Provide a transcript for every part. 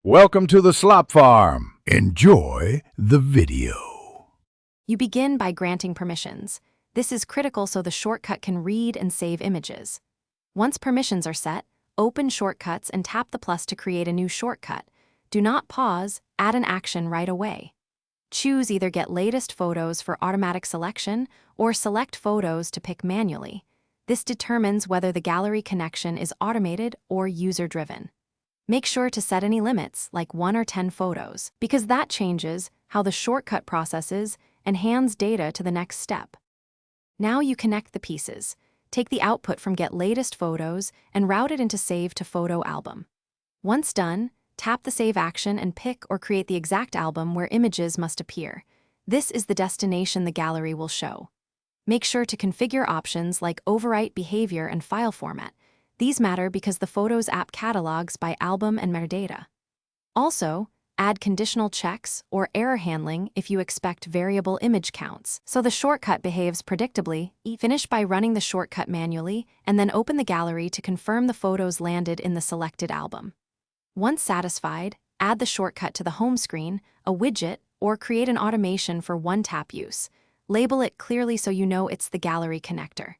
Welcome to the Slop Farm. Enjoy the video. You begin by granting permissions. This is critical so the shortcut can read and save images. Once permissions are set, open Shortcuts and tap the plus to create a new shortcut. Do not pause, add an action right away. Choose either Get Latest Photos for automatic selection or Select Photos to pick manually. This determines whether the gallery connection is automated or user-driven. Make sure to set any limits, like 1 or 10 photos, because that changes how the shortcut processes and hands data to the next step. Now you connect the pieces. Take the output from Get Latest Photos and route it into Save to Photo Album. Once done, tap the Save action and pick or create the exact album where images must appear. This is the destination the gallery will show. Make sure to configure options like Overwrite Behavior and File Format. These matter because the Photos app catalogs by album and metadata. Also, add conditional checks or error handling if you expect variable image counts, so the shortcut behaves predictably. Finish by running the shortcut manually, and then open the gallery to confirm the photos landed in the selected album. Once satisfied, add the shortcut to the home screen, a widget, or create an automation for one-tap use. Label it clearly so you know it's the gallery connector.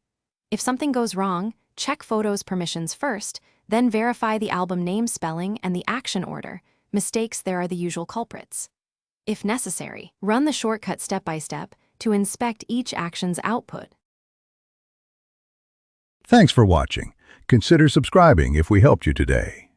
If something goes wrong, check Photos permissions first, then verify the album name spelling and the action order. Mistakes there are the usual culprits. If necessary, run the shortcut step by step to inspect each action's output. Thanks for watching. Consider subscribing if we helped you today.